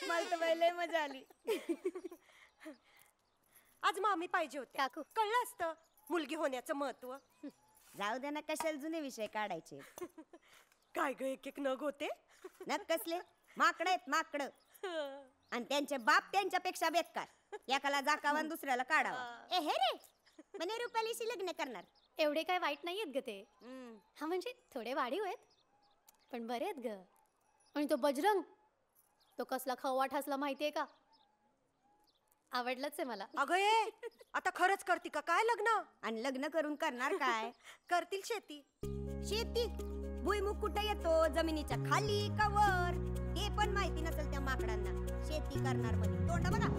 मला तर बाई लय मजा आली. आज मामी पाहिजे होते. काकू. कळलं असतं मुलगी होण्याचं महत्व. जाऊ दे ना, कशाला जुने विषय काढायचे. काय ग एक एक नग होते. नक कसले माकड आहेत माकड. आणि त्यांचे बाप त्यांच्यापेक्षा बेकार. एकाला जाकावा आणि दुसऱ्याला काढावा. ए हे रे म्हणे रुपालीशी लग्न करणार. एवढे काय वाईट नाही आहेत ग ते. हा म्हणजे थोडे वाढीव आहेत पण बरे आहेत ग. आणि तो बजरंग तो कसला खवा ठासला माहितीये का? आवडलंच आहे मला. अगं ये आता खरंच करती का काय लग्न? आणि लग्न करून करणार काय? करतील शेती. शेती भुईमुग कुठे येतो, जमिनीच्या खाली का वर, ते पण माहिती नसेल त्या माकडांना. शेती करणार मध्ये तोंड बघा.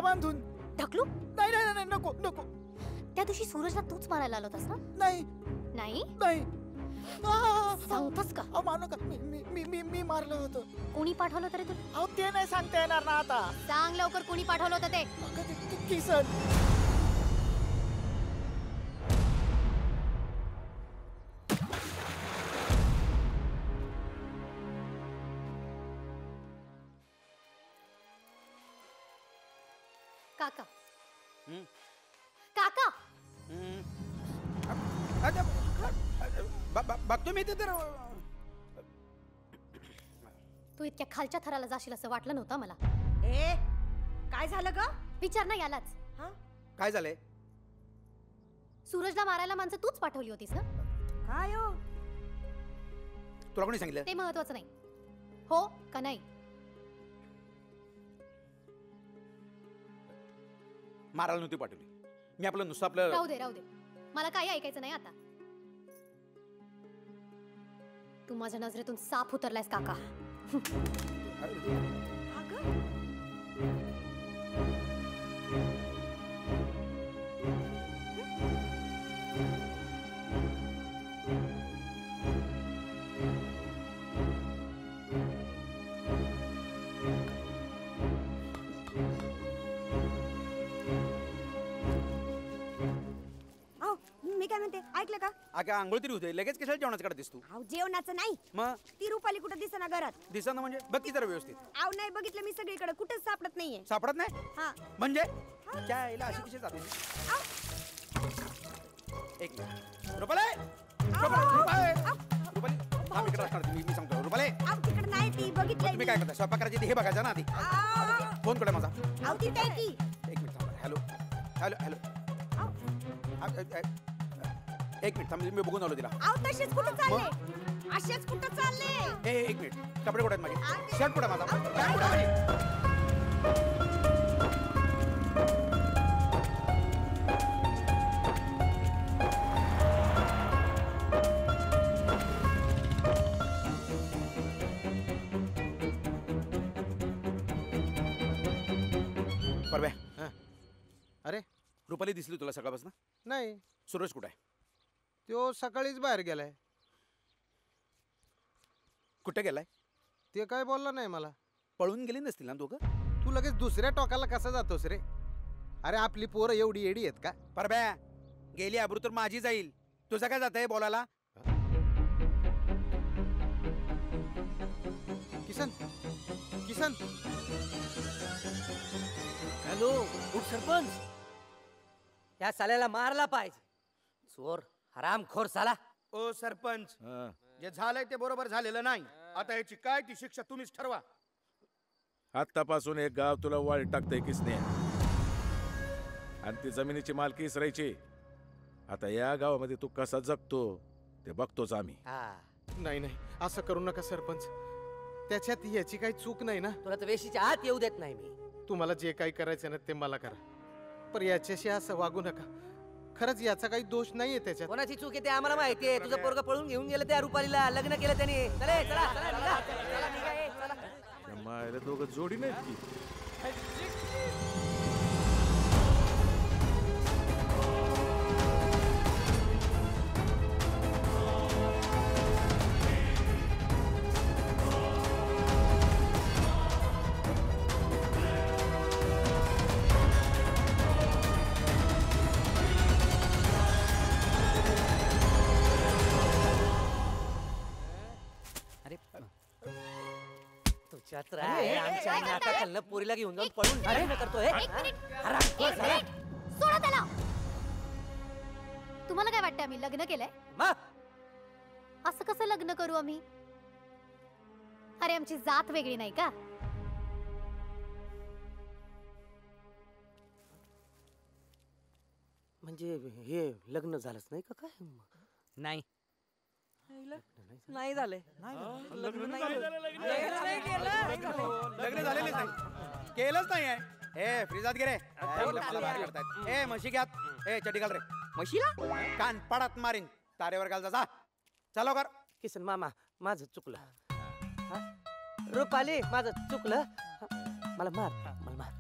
बांधून ढकलू? नाही नाही नाही नको नको. त्या दिवशी सूरजला तूच मारायला आला होतास ना? नाही नाही नाही. सांगतोस का? मानू का? मी मारलं होतं. कोणी पाठवलं तरी तुला? अहो ते नाही सांगता येणार ना आता. सांग लवकर कोणी पाठवलं होतं ते? किसन. काका. काका. बघतो मी ते तर. तू इतक्या खालच्या थराला जाशील असं वाटलं नव्हतं मला. ए काय झालं ग? विचार ना यालाच. काय झालंय? सूरजला मारायला माणसं तूच पाठवली होतीस ना? काय हो? तुला कोणी सांगितलं? ते महत्वाचं नाही. हो का नाही? मारायला नव्हती पाठवली. मी आपलं नुसतं आपलं. राहू दे राहू दे. मला काही ऐकायचं नाही आता. तू माझ्या नजरेतून साफ उतरलायस काका. मी काय म्हणते ऐकलं का? अगं आंघोळ तरी होते, लगेच कशाला जेवणाचं काढत दिसतो? अहो जेवणाचं नाही. मग ती रुपाली कुठं दिसेना घरात. दिसना म्हणजे बघ की जरा व्यवस्थित. अहो नाही बघितलं मी सगळीकडे, कुठंच सापडत नाहीये. सापडत नाही? हा म्हणजे काय याला अशी कशी जाते? एक मिनिट. रुपाली रुपाली थांब इकडे असणार. मी सांगतो रुपाली. अहो तिकडे नाही ती, बघितलंय तुम्ही काय करता? स्वयंपाक करायची हे बघायचं ना आधी. फोन कुठे माझा? अहो ती काय की. एक मिनिट थांब. Hello hello hello. एक मिनिट थांब, मी बघून आलो तिला. अहो तसेच कुठं चालले? असेच कुठं चालले? एक मिनिट. कपडे कुठे आहेत माझे? शर्ट कुठे माझा? परव्या. अरे रुपाली दिसली तुला सकाळपासून? नाही. सूरज कुठे आहे? तो सकाळीच बाहेर गेलाय. कुठे गेलाय? ते काय बोलला नाही मला. पळून गेली नसतील ना दोघं? तू लगेच दुसऱ्या टोकाला कसा जातोस रे? अरे आपली पोरं एवढी येडी आहेत का? परब्या गेली आबरू तर माझी जाईल. तुझं काय जात आहे बोलायला? किसन किसन. हॅलो उठ सरपंच. या साल्याला मारला पाहिजे. चोर हरामखोर साला. ओ सरपंच, जे झालंय ते बरोबर झालेलं नाही. आता याची काय ती शिक्षा तुम्हीच ठरवा. आत्तापासून एक गाव तुला वाळीत टाकतंय किसने, आणि ती जमिनीची मालकी इसरायची. आता या गावामध्ये तू कसा जगतो ते बघतोच आम्ही. नाही नाही, असं करू नका सरपंच. त्याच्यात याची काही चूक नाही ना. तुला तर वेशीच्या आत येऊ देत नाही मी. तुम्हाला जे काही करायचं ना ते मला करा, पण याच्याशी असं वागू नका. खरंच याचा काही दोष नाहीये त्याच्यात. कोणाची चूक आहे ते आम्हाला माहितीये. तुझं पोरग पळून घेऊन गेलं त्या रुपालीला, लग्न केलं त्याने. चला चला चला निघा. चला, निघा, ए, चला. मायला दोघं जोडी नाहीत की. अरे तुझ्यात राय आमच्या नाकाखालनं पोरीला घेऊन जाऊन पळून लग्न करतोय. हरामखोर झाला. सोडा त्याला. तुम्हाला काय वाटतं आम्ही लग्न केलंय? मग असं कसं लग्न करू आम्ही? अरे आमची जात वेगळी नाही का? म्हणजे हे लग्न झालंच नाही का काय? नाही नाही झालंय. लग्न झालेलेच नाही, केलंच नाही आहे. ए फ्रीजात गे रे. ए म्हशी घ्यात. ए चटी घाल रे. म्हशीला कान पडात मारीन. तारेवर घाल जा. चलो कर. किसन मामा माझं चुकलं. रुपाली माझं चुकलं. मला मार, मला मार.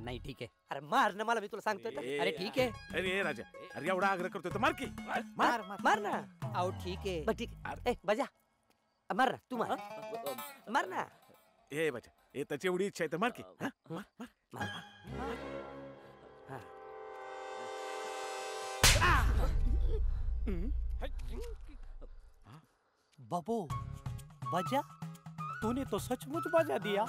नाही ठीक आहे. अरे मार ना मला, मी तुला सांगतोय तर. अरे ठीक आहे. अरे राजा, अरे एवढा आग्रह करतोय तर मार की. मार मार ना. अहो ठीक आहे. बरं ठीक आहे. ए बजा मार ना, तू मार. मार ना. ए बच्चा, ए त्याची एवढी इच्छा आहे तर मार की. हा? मार, मार. मार. हा. बाबू बजा, तूने तो सचमुच बजा दिया.